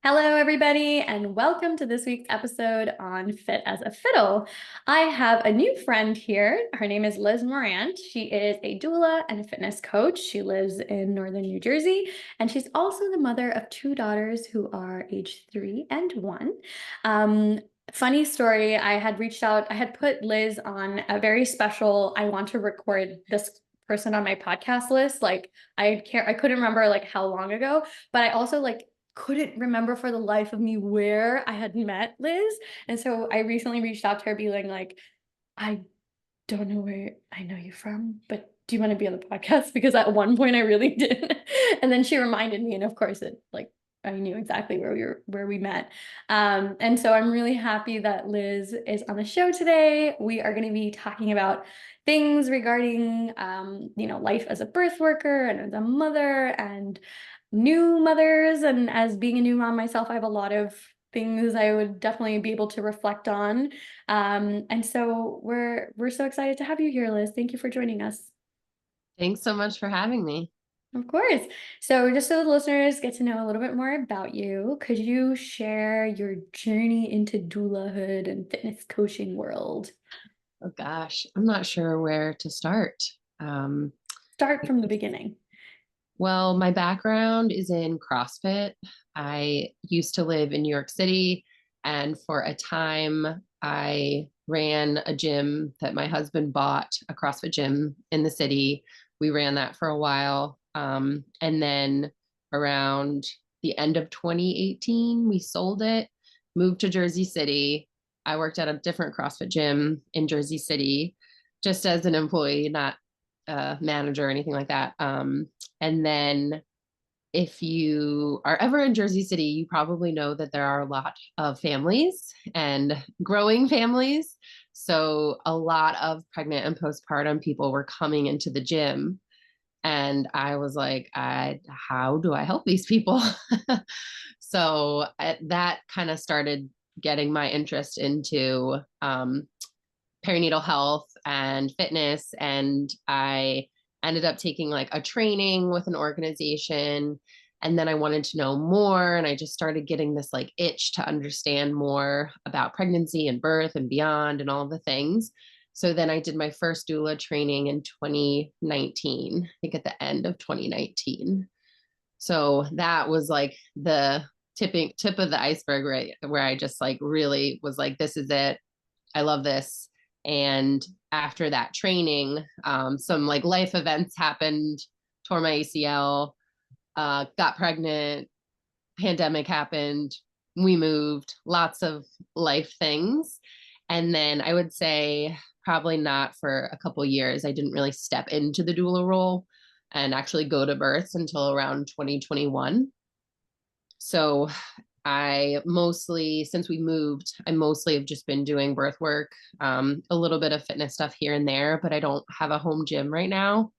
Hello, everybody, and welcome to this week's episode on Fit as a Fiddle. I have a new friend here. Her name is Liz Moran. She is a doula and a fitness coach. She lives in northern New Jersey, and she's also the mother of two daughters who are age 3 and 1. Funny story, I had reached out, I had put Liz on a very special, I want to record this person on my podcast list. Like I couldn't remember like how long ago, but I also couldn't remember for the life of me where I had met Liz. And so I recently reached out to her being like, I don't know where I know you from, but do you want to be on the podcast? Because at one point I really did. And then she reminded me, and of course I knew exactly where we met. And so I'm really happy that Liz is on the show today. We are going to be talking about things regarding life as a birth worker and as a mother and new mothers. And as being a new mom myself, I have a lot of things I would definitely be able to reflect on. And so we're so excited to have you here, Liz. Thank you for joining us. Thanks so much for having me. Of course. So just so the listeners get to know a little bit more about you, could you share your journey into doulahood and fitness coaching world? Oh gosh, I'm not sure where to start. Um, Start from the beginning. well, my background is in CrossFit. I used to live in New York City, and for a time, I ran a gym that my husband bought, a CrossFit gym in the city. We ran that for a while. And then around the end of 2018, we sold it, moved to Jersey City. I worked at a different CrossFit gym in Jersey City just as an employee, not a manager or anything like that. And then if you are ever in Jersey City, you probably know that there are a lot of families and growing families. So a lot of pregnant and postpartum people were coming into the gym. And I was like, how do I help these people? So that kind of started getting my interest into perinatal health and fitness. And I ended up taking like a training with an organization. And then I wanted to know more. And I just started getting this like itch to understand more about pregnancy and birth and beyond and all the things. So then I did my first doula training in 2019, I think at the end of 2019. So that was like the tip of the iceberg, right? Where I just like really was like, this is it. I love this. And after that training, some like life events happened, tore my ACL, got pregnant, pandemic happened, we moved, lots of life things. And then I would say probably not for a couple years. I didn't really step into the doula role and actually go to births until around 2021. So I mostly, since we moved, I mostly have just been doing birth work, a little bit of fitness stuff here and there, but I don't have a home gym right now.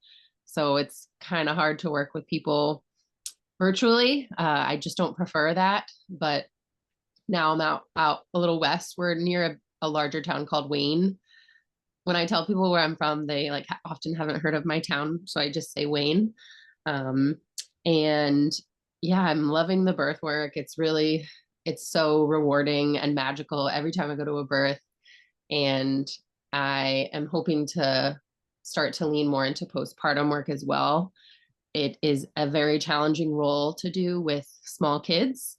So it's kind of hard to work with people virtually. I just don't prefer that. But now I'm out a little west. We're near a larger town called Wayne. When I tell people where I'm from, they like often haven't heard of my town, so I just say Wayne. Um, and yeah, I'm loving the birth work. It's so rewarding and magical every time I go to a birth. And I am hoping to start to lean more into postpartum work as well. It is a very challenging role to do with small kids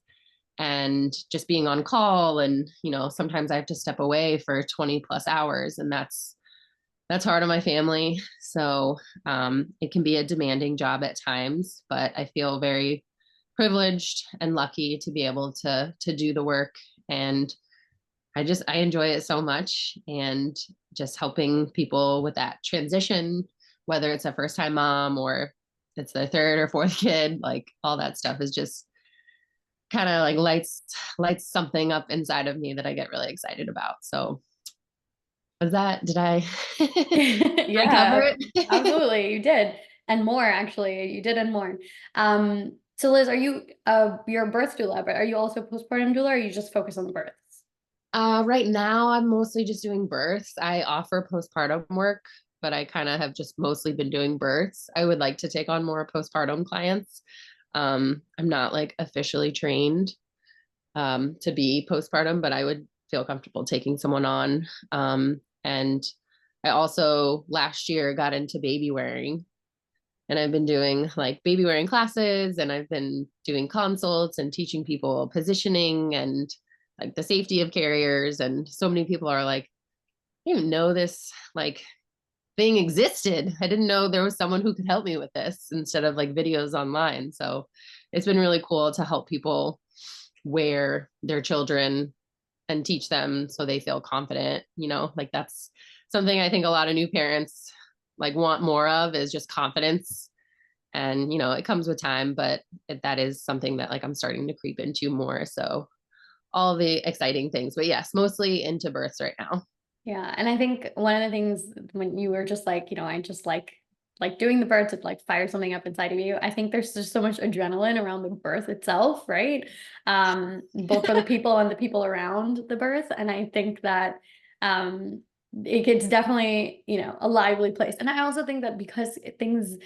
and just being on call. And, sometimes I have to step away for 20 plus hours, and that's hard on my family. So it can be a demanding job at times, but I feel very privileged and lucky to be able to do the work. And I enjoy it so much, and just helping people with that transition, whether it's a first time mom or it's their third or fourth kid, like all that stuff is just kind of like lights something up inside of me that I get really excited about. So did I did I cover Yeah, it? absolutely. You did. And more, actually. You did and more. So Liz, are you you're a birth doula, but are you also postpartum doula, or are you just focus on the births? Right now, I'm mostly just doing births. I offer postpartum work, but I kind of have just mostly been doing births. I would like to take on more postpartum clients. I'm not like officially trained. to be postpartum, but I would feel comfortable taking someone on. And I also last year got into baby wearing, and I've been doing like baby wearing classes, and I've been doing consults and teaching people positioning and like the safety of carriers. And so many people are like, I didn't know this like thing existed. I didn't know there was someone who could help me with this instead of like videos online. So it's been really cool to help people wear their children and teach them so they feel confident, like that's something I think a lot of new parents like want more of, is just confidence. And it comes with time, but that is something that like I'm starting to creep into more. So all the exciting things, but yes, mostly into births right now. Yeah. And I think one of the things when you were just like, I just like doing the birth to like fire something up inside of you. I think there's just so much adrenaline around the birth itself, right? Both for the people and the people around the birth. And I think that it gets definitely, a lively place. And I also think that because things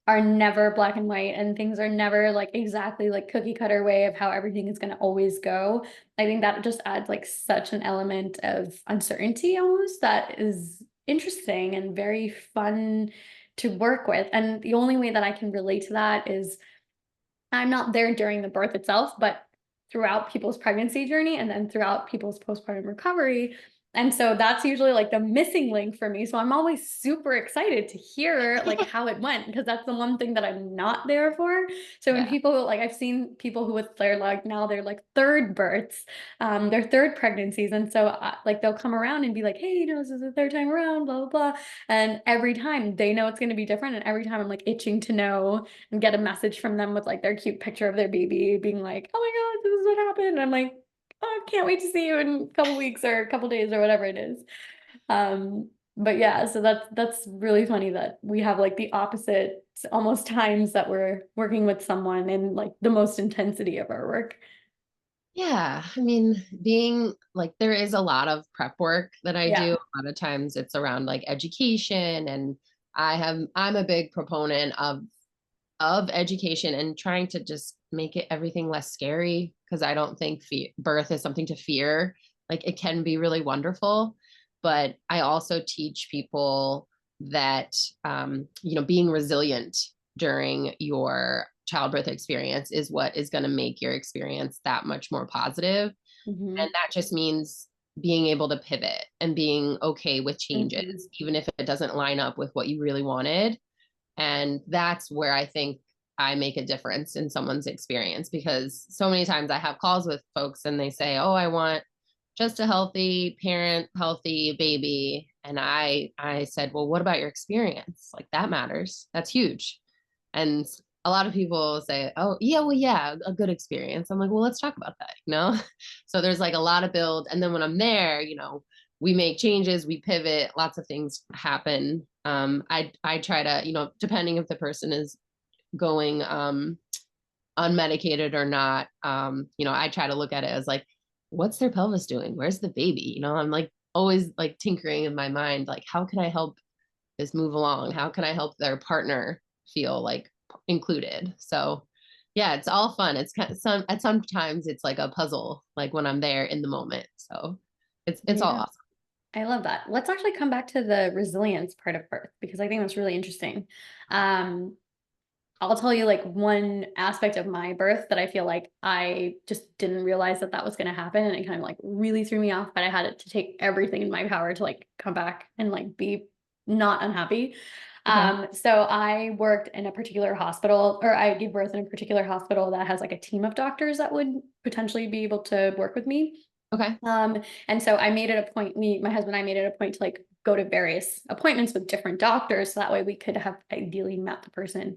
are never black and white and things are never like exactly like cookie cutter way of how everything is going to always go. I think that just adds like such an element of uncertainty almost that is interesting and very fun to work with. And the only way that I can relate to that is I'm not there during the birth itself, but throughout people's pregnancy journey and then throughout people's postpartum recovery. And so that's usually like the missing link for me. So I'm always super excited to hear like how it went, because that's the one thing that I'm not there for. So when Yeah. people like I've seen people who with their like now they're like third births, their third pregnancies. And so like they'll come around and be like, hey, this is the third time around, blah, blah, blah. And every time they know it's going to be different. And every time I'm like itching to know and get a message from them with like their cute picture of their baby being like, oh my God, this is what happened. And I'm like, oh, I can't wait to see you in a couple weeks or a couple days or whatever it is. But yeah, so that's really funny that we have like the opposite almost times that we're working with someone in like the most intensity of our work. Yeah, I mean, being like there is a lot of prep work that I do. Yeah. A lot of times it's around like education, and I'm a big proponent of education and trying to just make it everything less scary, because I don't think birth is something to fear. Like it can be really wonderful, but I also teach people that being resilient during your childbirth experience is what is going to make your experience that much more positive. Mm-hmm. And that just means being able to pivot and being okay with Mm-hmm. changes, even if it doesn't line up with what you really wanted. And that's where I think I make a difference in someone's experience, because so many times I have calls with folks and they say, oh, I want just a healthy parent, healthy baby. And I said, well, what about your experience? Like that matters. That's huge. And a lot of people say, oh, yeah, well, yeah, a good experience. I'm like, well, let's talk about that. So there's like a lot of build. And then when I'm there, we make changes, we pivot, lots of things happen. I try to, depending if the person is going unmedicated or not, I try to look at it as like, what's their pelvis doing? Where's the baby? I'm like always like tinkering in my mind, like, how can I help this move along? How can I help their partner feel like included? So yeah, it's all fun. It's kind of sometimes it's like a puzzle, like when I'm there in the moment. So it's all Yeah. awesome. I love that. Let's actually come back to the resilience part of birth because I think that's really interesting. Um, I'll tell you like one aspect of my birth that I feel like I just didn't realize that that was going to happen, and it kind of like really threw me off, but I had to take everything in my power to like come back and like be not unhappy. Okay. So I worked in a particular hospital, or I gave birth in a particular hospital that has like a team of doctors that would potentially be able to work with me. Okay. And so I made it a point, my husband and I made it a point to like go to various appointments with different doctors. So that way we could have ideally met the person.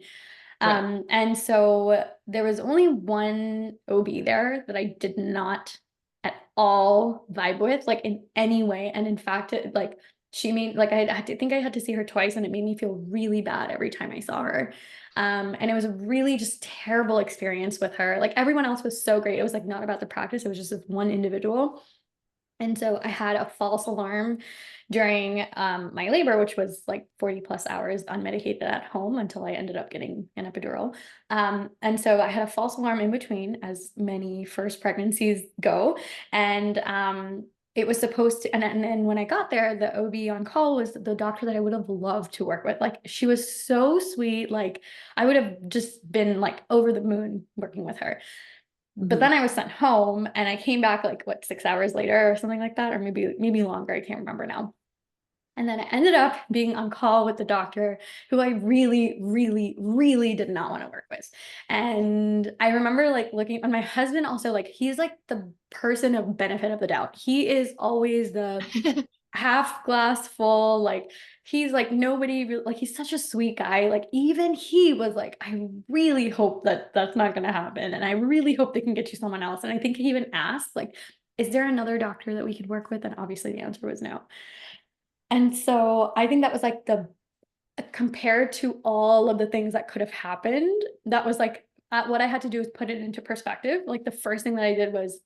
Right. And so there was only one OB there that I did not at all vibe with, like in any way. And in fact, it like she made like I had to think I had to see her twice, and it made me feel really bad every time I saw her. And it was a really just terrible experience with her. Like everyone else was so great. It was like not about the practice, it was just this one individual. And so I had a false alarm during my labor, which was like 40 plus hours unmedicated at home until I ended up getting an epidural. And so I had a false alarm in between, as many first pregnancies go. And it was supposed to, and then when I got there, the OB on call was the doctor that I would have loved to work with. Like, she was so sweet. Like, I would have just been like over the moon working with her. But Mhm. then I was sent home and I came back like what, 6 hours later or something like that, or maybe longer. I can't remember now. And then I ended up being on call with the doctor who I really, really, really did not want to work with. And I remember like looking, and my husband also, like, he's like the person of benefit of the doubt. He is always the half glass full, like, he's like like, he's such a sweet guy. Like, even he was like, I really hope that that's not going to happen, and I really hope they can get you someone else. And I think he even asked, like, is there another doctor that we could work with? And obviously the answer was no. And so I think that was like the, compared to all of the things that could have happened, that was like, what I had to do was put it into perspective. Like, the first thing that I did was,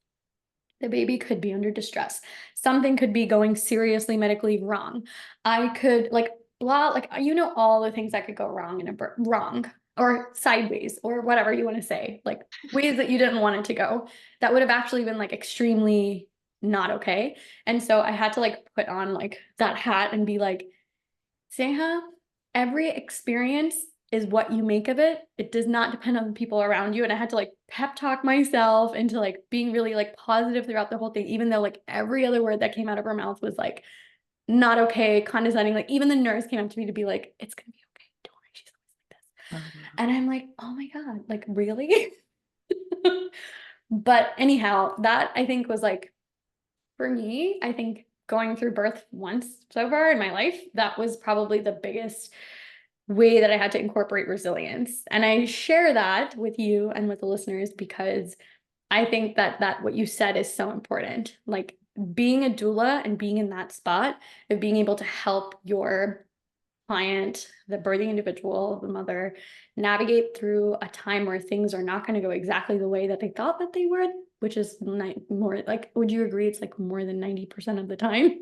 the baby could be under distress. Something could be going seriously medically wrong. I could, like, blah, like, all the things that could go wrong in a wrong or sideways or whatever you want to say, like ways that you didn't want it to go. That would have actually been like extremely not okay. And so I had to like put on like that hat and be like, Sneha, every experience is what you make of it. It does not depend on the people around you. And I had to like pep talk myself into like being really like positive throughout the whole thing, even though like every other word that came out of her mouth was like not okay, condescending. Like, even the nurse came up to me to be like, it's gonna be okay. Don't worry, she's always like this. Oh, wow. And I'm like, oh my God, like, really? But anyhow, that I think was like, for me, I think going through birth once so far in my life, that was probably the biggest way that I had to incorporate resilience. And I share that with you and with the listeners because I think that what you said is so important. Like, being a doula and being in that spot of being able to help your client, the birthing individual, the mother, navigate through a time where things are not going to go exactly the way that they thought that they would, which is more like, would you agree it's like more than 90% of the time?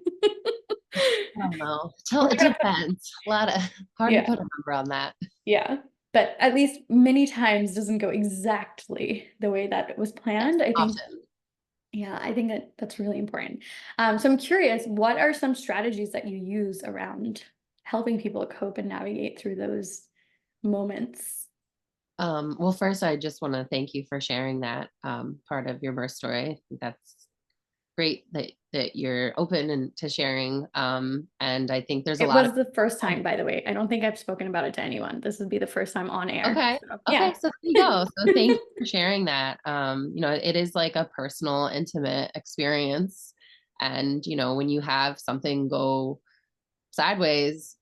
I don't know. Tell We're it gonna depends. A lot of hard to Yeah, put a number on that. yeah. But at least many times doesn't go exactly the way that it was Yes, planned. I think, often. yeah, I think that that's really important. So I'm curious, what are some strategies that you use around helping people cope and navigate through those moments? Well, first, I just want to thank you for sharing that part of your birth story. I think that's great that you're open and to sharing. And I think there's a It lot of was the first people. time, by the way. I don't think I've spoken about it to anyone. This would be the first time on air. Okay. So, Okay. yeah. So there you go. So thank you for sharing that. It is like a personal, intimate experience. And, when you have something go sideways,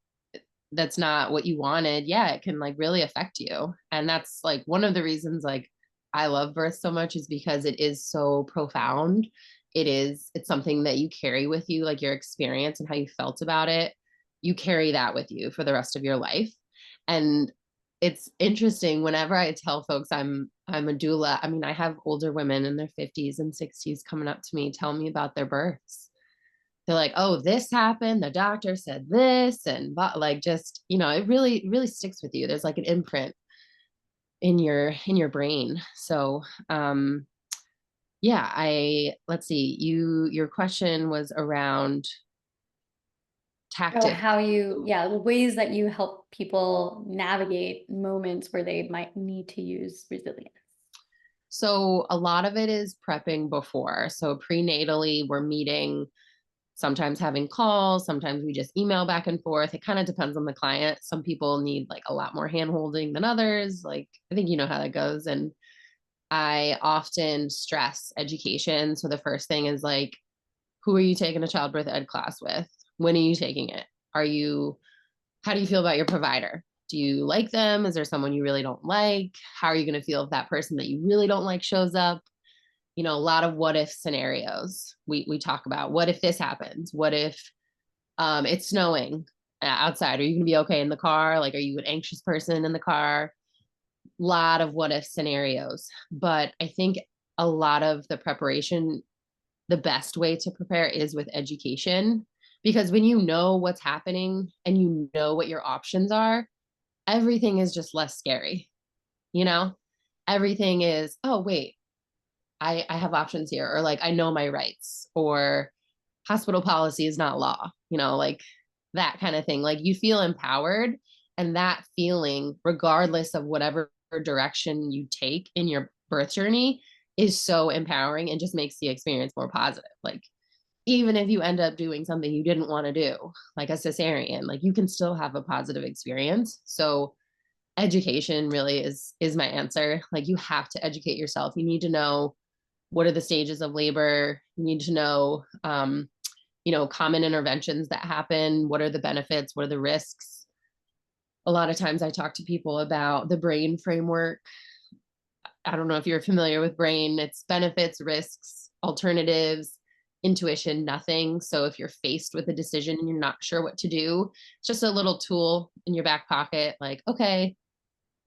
that's not what you wanted, yeah, it can like really affect you. And that's like one of the reasons like I love birth so much is because it is so profound. It's something that you carry with you, like your experience and how you felt about it. You carry that with you for the rest of your life. And it's interesting whenever I tell folks I'm a doula. I mean, I have older women in their 50s and 60s coming up to me telling me about their births. They're like, oh, this happened, the doctor said this, and like, just, it really really sticks with you. There's like an imprint in your brain. So yeah, I let's see, your question was around Oh, tactics. how you, yeah, the ways that you help people navigate moments where they might need to use resilience. So a lot of it is prepping before. So prenatally, we're meeting, sometimes having calls, sometimes we just email back and forth. It kind of depends on the client. Some people need like a lot more hand holding than others. Like, I think you know how that goes. And I often stress education. So the first thing is like, who are you taking a childbirth ed class with? When are you taking it? How do you feel about your provider? Do you like them? Is there someone you really don't like? How are you going to feel if that person that you really don't like shows up? A lot of what if scenarios we talk about. What if this happens? What if it's snowing outside? Are you going to be okay in the car? Like, are you an anxious person in the car? Lot of what if scenarios. But I think a lot of the preparation the best way to prepare is with education, because when you know what's happening and you know what your options are, everything is just less scary. You know, everything is, oh, wait, I have options here, or like, I know my rights, or hospital policy is not law, like that kind of thing. Like you feel empowered, and that feeling, regardless of whatever direction you take in your birth journey, is so empowering and just makes the experience more positive. Like even if you end up doing something you didn't want to do, like a cesarean, like you can still have a positive experience. So education really is my answer. Like you have to educate yourself. You need to know what are the stages of labor. You need to know common interventions that happen. What are the benefits? What are the risks? A lot of times I talk to people about the brain framework. I don't know if you're familiar with brain. It's benefits, risks, alternatives, intuition, nothing. So if you're faced with a decision and you're not sure what to do, it's just a little tool in your back pocket. Like, okay,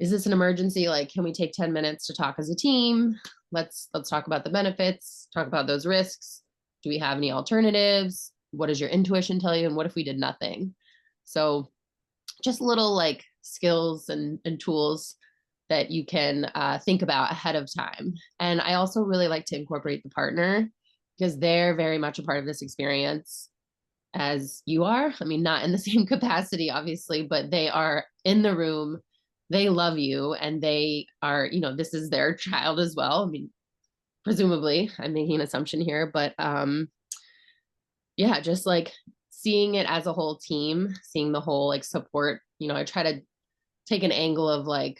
is this an emergency? Like, can we take 10 minutes to talk as a team? Let's talk about the benefits, talk about those risks. Do we have any alternatives? What does your intuition tell you? And what if we did nothing? So just little like skills and tools that you can think about ahead of time. And I also really like to incorporate the partner, because they're very much a part of this experience as you are. I mean, not in the same capacity, obviously, but they are in the room. They love you, and they are, this is their child as well. I mean, presumably, I'm making an assumption here, but yeah, just like seeing it as a whole team, seeing the whole like support. I try to take an angle of like,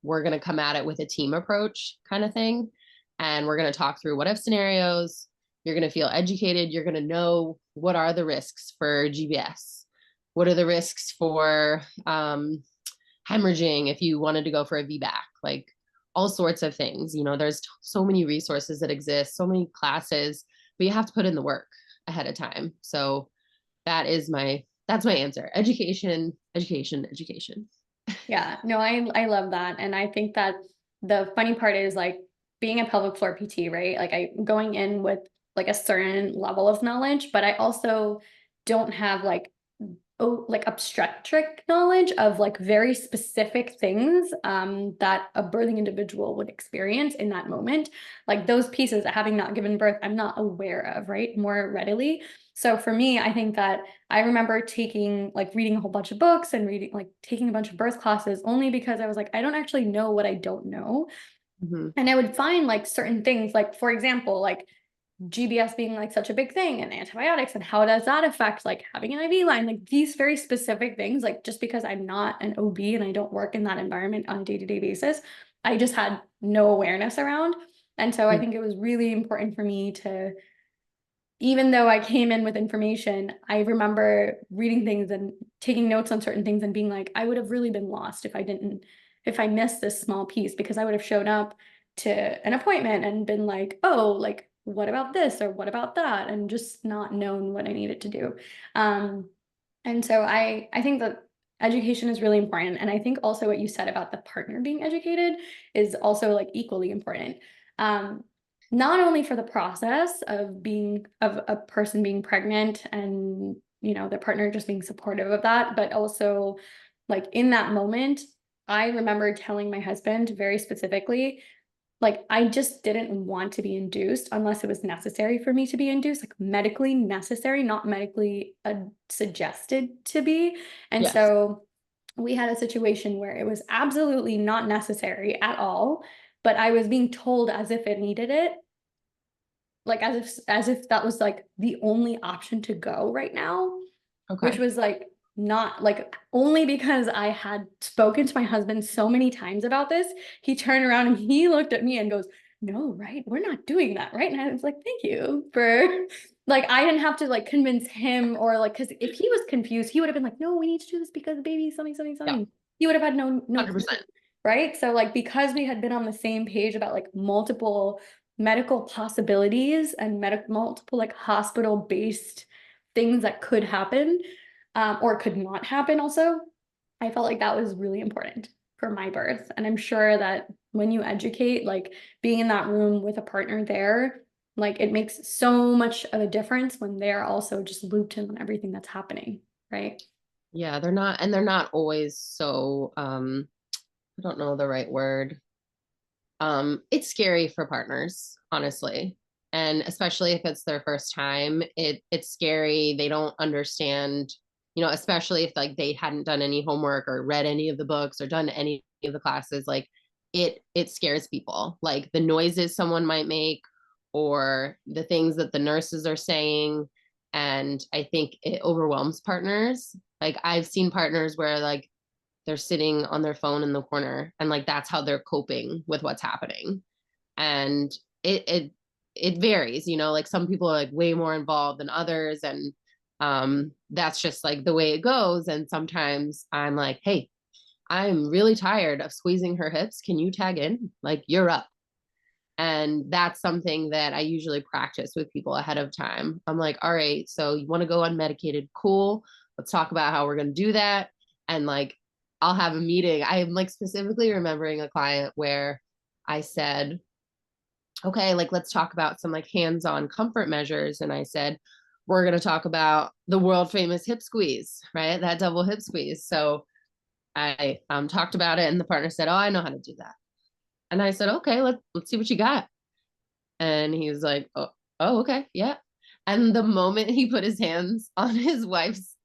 we're going to come at it with a team approach kind of thing. And we're going to talk through what if scenarios. You're going to feel educated. You're going to know what are the risks for GBS. What are the risks for hemorrhaging if you wanted to go for a VBAC, like all sorts of things. There's so many resources that exist, so many classes, but you have to put in the work ahead of time. So that's my answer. Education, education, education. Yeah, no, I love that. And I think that the funny part is like being a pelvic floor PT, right? Like I'm going in with like a certain level of knowledge, but I also don't have like obstetric knowledge of like very specific things that a birthing individual would experience in that moment. Like those pieces, having not given birth, I'm not aware of, right? More readily. So for me, I think that I remember reading a whole bunch of books and taking a bunch of birth classes only because I was like, I don't actually know what I don't know. Mm-hmm. And I would find like certain things, like for example, like GBS being like such a big thing and antibiotics and how does that affect like having an IV line, like these very specific things, like just because I'm not an OB and I don't work in that environment on a day-to-day basis, I just had no awareness around. And so I think it was really important for me to, even though I came in with information, I remember reading things and taking notes on certain things and being like, I would have really been lost if I missed this small piece, because I would have shown up to an appointment and been like, oh, like, what about this or what about that? And just not known what I needed to do. And so I think that education is really important. And I think also what you said about the partner being educated is also like equally important. Not only for the process of a person being pregnant and the partner just being supportive of that, but also like in that moment, I remember telling my husband very specifically, like I just didn't want to be induced unless it was necessary for me to be induced, like medically necessary, not medically suggested to be. And Yes. so we had a situation where it was absolutely not necessary at all, but I was being told as if it needed it, like as if that was like the only option to go right now, which Okay. was like not like, only because I had spoken to my husband so many times about this. He turned around and he looked at me and goes, no, right, we're not doing that, right? And I was like, thank you for like, I didn't have to like convince him, or like, because if he was confused, he would have been like, no, we need to do this because baby something something Yeah. something. He would have had no clue, 100%. right? So like, because we had been on the same page about like multiple medical possibilities and multiple like hospital based things that could happen, or could not happen also, I felt like that was really important for my birth. And I'm sure that when you educate, like being in that room with a partner there, Like it makes so much of a difference when they're also just looped in on everything that's happening, right? Yeah, they're not always so I don't know the right word. It's scary for partners, honestly. And especially if it's their first time, it's scary. They don't understand, especially if like they hadn't done any homework or read any of the books or done any of the classes, like it scares people. Like the noises someone might make or the things that the nurses are saying. And I think it overwhelms partners. Like I've seen partners where like they're sitting on their phone in the corner and like that's how they're coping with what's happening. And it varies, like some people are like way more involved than others. And that's just like the way it goes. And sometimes I'm like, hey, I'm really tired of squeezing her hips, can you tag in? Like you're up. And that's something that I usually practice with people ahead of time. I'm like, all right, so you want to go unmedicated? Cool. Let's talk about how we're going to do that. And like, I'll have a meeting. I'm like specifically remembering a client where I said, okay, like, let's talk about some like hands on comfort measures. And I said, we're going to talk about the world famous hip squeeze, right? That double hip squeeze. So I talked about it, and the partner said, oh, I know how to do that. And I said, okay, let's see what you got. And he was like, oh, okay, yeah. And the moment he put his hands on his wife's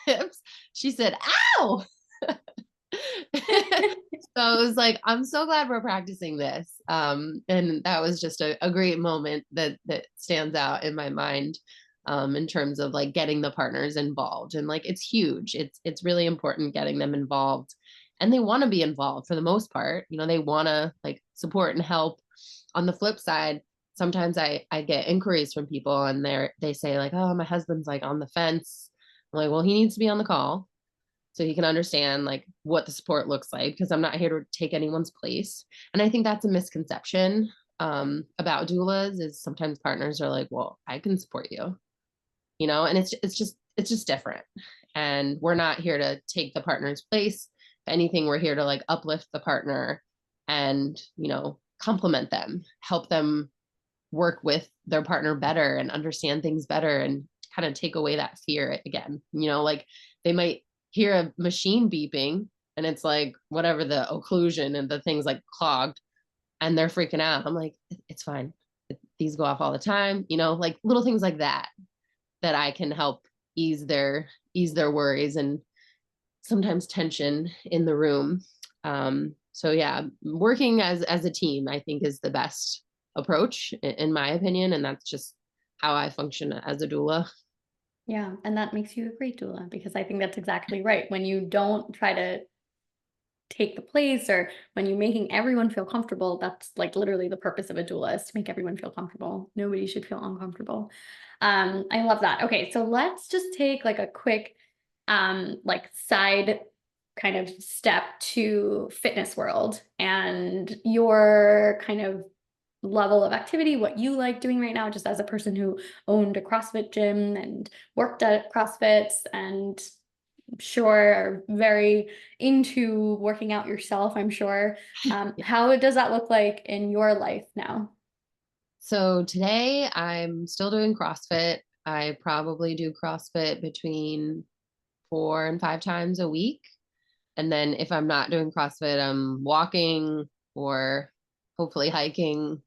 hips, she said, ow. So I was like, I'm so glad we're practicing this. And that was just a great moment that stands out in my mind, in terms of like getting the partners involved. And like it's huge. It's really important getting them involved. And they want to be involved for the most part. They want to like support and help. On the flip side, sometimes I get inquiries from people and they say like, oh, my husband's like on the fence. I'm like, well, he needs to be on the call so he can understand like what the support looks like, because I'm not here to take anyone's place. And I think that's a misconception about doulas, is sometimes partners are like, well, I can support you, and it's just different. And we're not here to take the partner's place. If anything, we're here to like uplift the partner and complement them, help them work with their partner better and understand things better, and kind of take away that fear again. Like they might hear a machine beeping and it's like whatever, the occlusion and the things like clogged, and they're freaking out. I'm like, it's fine. These go off all the time, like little things like that I can help ease their worries and sometimes tension in the room. So yeah, working as a team, I think, is the best approach in my opinion. And that's just how I function as a doula. Yeah, and that makes you a great doula, because I think that's exactly right. When you don't try to take the place, or when you're making everyone feel comfortable, that's like literally the purpose of a doula, is to make everyone feel comfortable. Nobody should feel uncomfortable. I love that. Okay, so let's just take like a quick like side kind of step to fitness world and your kind of level of activity, what you like doing right now, just as a person who owned a CrossFit gym and worked at CrossFits, and sure are very into working out yourself, I'm sure. How does that look like in your life now? So today I'm still doing CrossFit. I probably do CrossFit between 4 and 5 times a week. And then if I'm not doing CrossFit, I'm walking or hopefully hiking.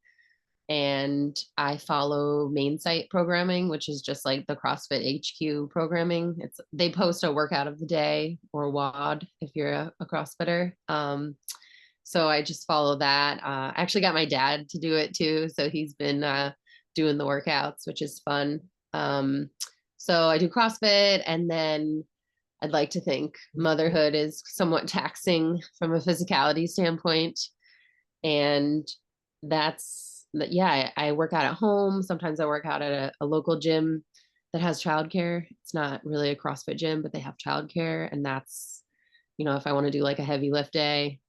And I follow main site programming, which is just like the CrossFit HQ programming. They post a workout of the day, or WOD if you're a CrossFitter. So I just follow that. I actually got my dad to do it too, so he's been doing the workouts, which is fun. So I do CrossFit, and then I'd like to think motherhood is somewhat taxing from a physicality standpoint. And yeah, I work out at home. Sometimes I work out at a local gym that has childcare. It's not really a CrossFit gym, but they have childcare. And that's, if I want to do like a heavy lift day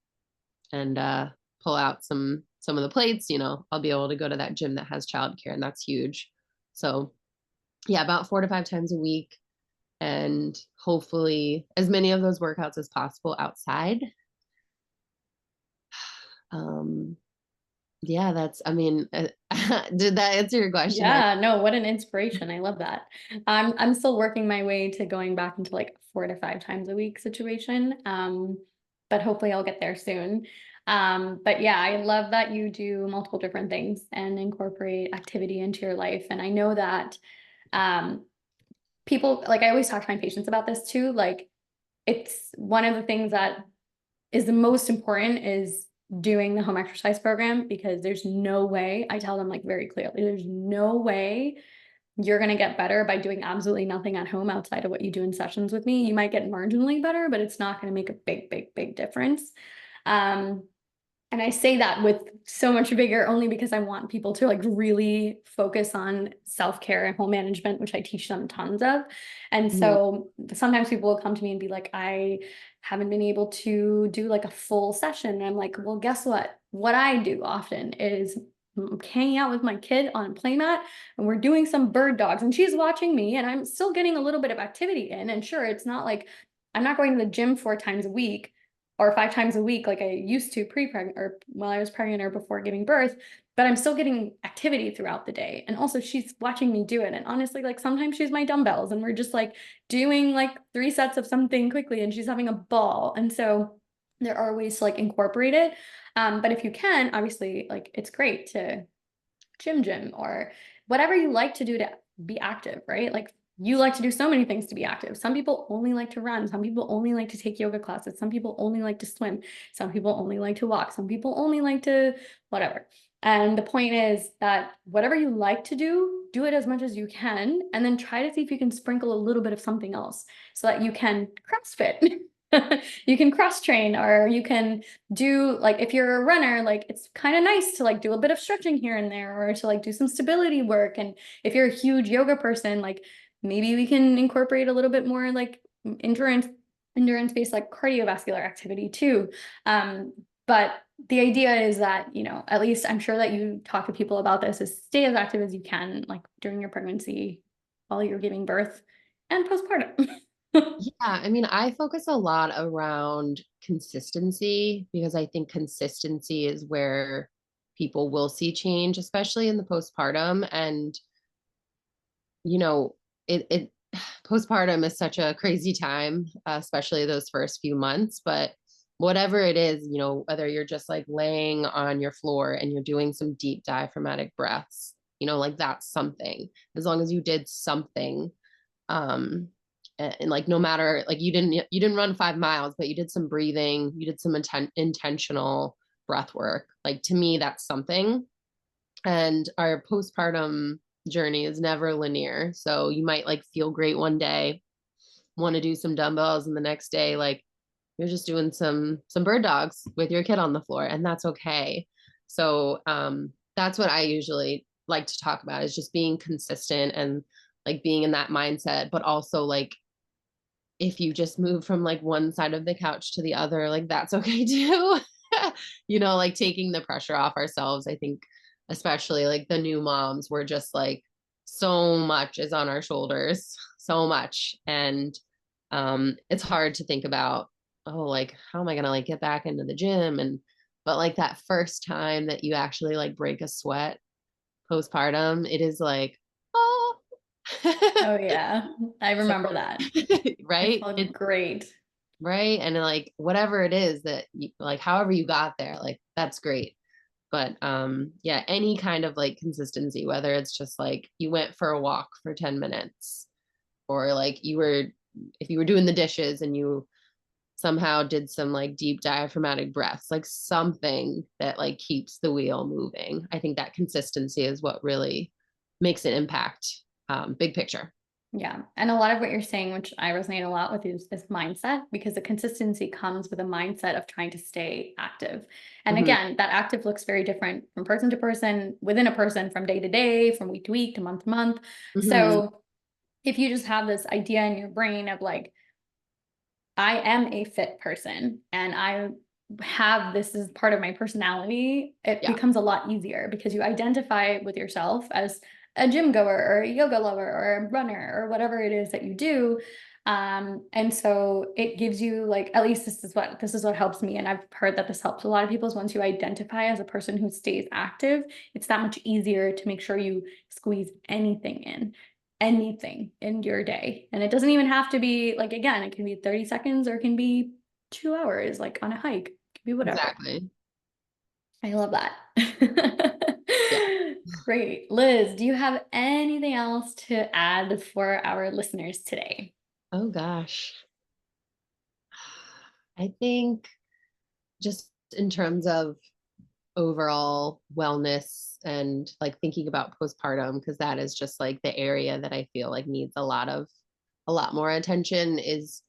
and pull out some of the plates, I'll be able to go to that gym that has childcare, and that's huge. So yeah, about 4 to 5 times a week, and hopefully as many of those workouts as possible outside. Um, Yeah, that's, I mean, did that answer your question? Yeah, no, what an inspiration. I love that. I'm still working my way to going back into like 4 to 5 times a week situation. But hopefully I'll get there soon. But yeah, I love that you do multiple different things and incorporate activity into your life. And I know that um people, like, I always talk to my patients about this too. Like, it's one of the things that is the most important is doing the home exercise program, because there's no way, I tell them like very clearly, there's no way you're going to get better by doing absolutely nothing at home outside of what you do in sessions with me. You might get marginally better, but it's not going to make a big, big, big difference. Um, and I say that with so much vigor only because I want people to like really focus on self-care and home management, which I teach them tons of. And Mhm. so sometimes people will come to me and be like, I haven't been able to do like a full session. And I'm like, well, guess what? What I do often is hanging out with my kid on a playmat, and we're doing some bird dogs, and she's watching me, and I'm still getting a little bit of activity in. And sure, it's not like I'm not going to the gym 4 times a week or 5 times a week like I used to pre-pregnant or while I was pregnant or before giving birth, but I'm still getting activity throughout the day. And also she's watching me do it. And honestly, like sometimes she's my dumbbells and we're just like doing like 3 sets of something quickly and she's having a ball. And so there are ways to like incorporate it. But if you can, obviously, like it's great to gym or whatever you like to do to be active, right? Like you like to do so many things to be active. Some people only like to run. Some people only like to take yoga classes. Some people only like to swim. Some people only like to walk. Some people only like to whatever. And the point is that whatever you like to do it as much as you can, and then try to see if you can sprinkle a little bit of something else so that you can CrossFit. You can cross train, or you can do like, if you're a runner, like it's kind of nice to like do a bit of stretching here and there, or to like do some stability work. And if you're a huge yoga person, like maybe we can incorporate a little bit more like endurance based like cardiovascular activity too. But the idea is that, at least I'm sure that you talk to people about this, is stay as active as you can, like during your pregnancy, while you're giving birth, and postpartum. Yeah, I mean, I focus a lot around consistency because I think consistency is where people will see change, especially in the postpartum. And, you know, it postpartum is such a crazy time, especially those first few months. But whatever it is, whether you're just like laying on your floor and you're doing some deep diaphragmatic breaths, like that's something. As long as you did something, and like no matter, like you didn't run 5 miles, but you did some breathing, you did some intentional breath work, like to me that's something. And our postpartum journey is never linear, so you might like feel great one day, want to do some dumbbells, and the next day like you're just doing some bird dogs with your kid on the floor, and that's okay. So that's what I usually like to talk about, is just being consistent and like being in that mindset, but also like if you just move from like one side of the couch to the other, like that's okay too. Like taking the pressure off ourselves. I think, especially like the new moms, we're just like, so much is on our shoulders, so much. And it's hard to think about, oh, like, how am I going to like get back into the gym? But like that first time that you actually like break a sweat postpartum, it is like, oh, Oh yeah, I so, remember that. It right? felt great. Right. And like whatever it is that you like, however you got there, like that's great. But yeah, any kind of like consistency, whether it's just like you went for a walk for 10 minutes, or like if you were doing the dishes and you somehow did some like deep diaphragmatic breaths, like something that like keeps the wheel moving. I think that consistency is what really makes an impact, big picture. Yeah. And a lot of what you're saying, which I resonate a lot with, is this mindset, because the consistency comes with a mindset of trying to stay active. And Hmm. again, that active looks very different from person to person, within a person, from day to day, from week to week, to month to month. Hmm. So if you just have this idea in your brain of like, I am a fit person and I have this as part of my personality, it Yeah. becomes a lot easier because you identify with yourself as a gym goer or a yoga lover or a runner or whatever it is that you do. And so it gives you like, at least this is what helps me. And I've heard that this helps a lot of people is once you identify as a person who stays active, it's that much easier to make sure you squeeze anything in your day. And it doesn't even have to be like, again, it can be 30 seconds or it can be 2 hours, like on a hike, it can be whatever. Exactly. I love that. Yeah. Great. Liz, do you have anything else to add for our listeners today? Oh gosh. I think just in terms of overall wellness and like thinking about postpartum, because that is just like the area that I feel like needs a lot more attention, is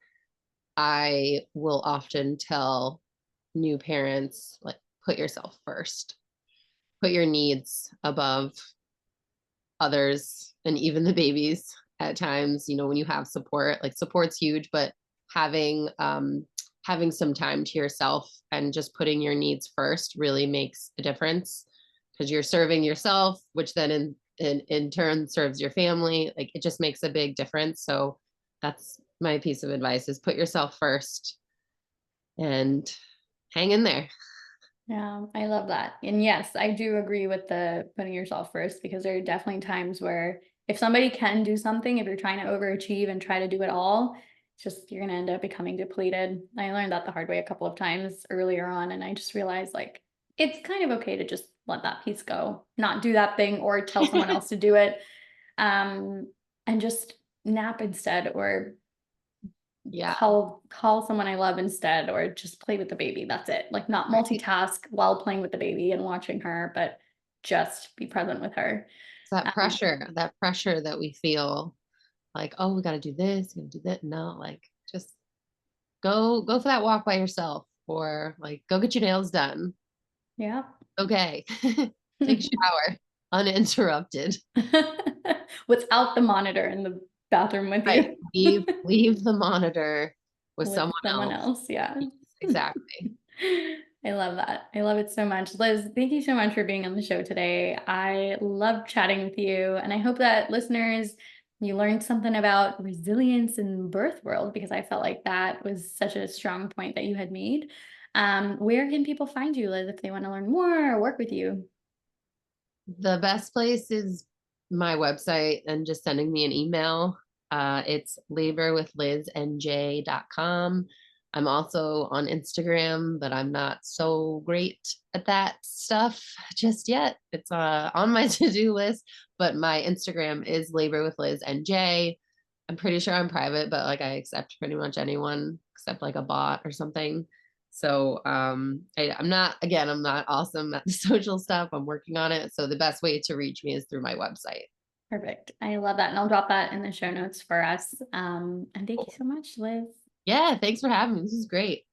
I will often tell new parents, like, put yourself first, put your needs above others and even the babies at times. When you have support, like support's huge, but having some time to yourself and just putting your needs first really makes a difference, because you're serving yourself, which then in turn serves your family. Like, it just makes a big difference. So that's my piece of advice, is put yourself first and hang in there. Yeah, I love that. And yes, I do agree with the putting yourself first because there are definitely times where if somebody can do something, if you're trying to overachieve and try to do it all, it's just you're going to end up becoming depleted. I learned that the hard way a couple of times earlier on. And I just realized like it's kind of okay to just let that piece go, not do that thing or tell someone else to do it. Um, and just nap instead or Yeah. call someone I love instead, or just play with the baby. That's it. Like not Right. multitask while playing with the baby and watching her, but just be present with her. It's that Um, pressure that we feel, like, oh, we got to do this, we got to do that. No, like, just go for that walk by yourself, or like go get your nails done. yeah. Okay. Take a shower uninterrupted. Without the monitor in the bathroom with Right. you. Leave the monitor with With someone someone else. else. Yeah. Yes, exactly. I love that. I love it so much. Liz, thank you so much for being on the show today. I love chatting with you. And I hope that listeners, you learned something about resilience in birth world because I felt like that was such a strong point that you had made. Where can people find you, Liz, if they want to learn more or work with you? The best place is my website and just sending me an email. It's laborwithlizNJ.com. I'm also on Instagram, but I'm not so great at that stuff just yet. It's on my to-do list, but my Instagram is laborwithlizNJ. I'm pretty sure I'm private, but like I accept pretty much anyone except like a bot or something. So I'm not awesome at the social stuff. I'm working on it. So the best way to reach me is through my website. Perfect. I love that. And I'll drop that in the show notes for us. And thank you Cool. so much, Liz. Yeah, thanks for having me. This is great.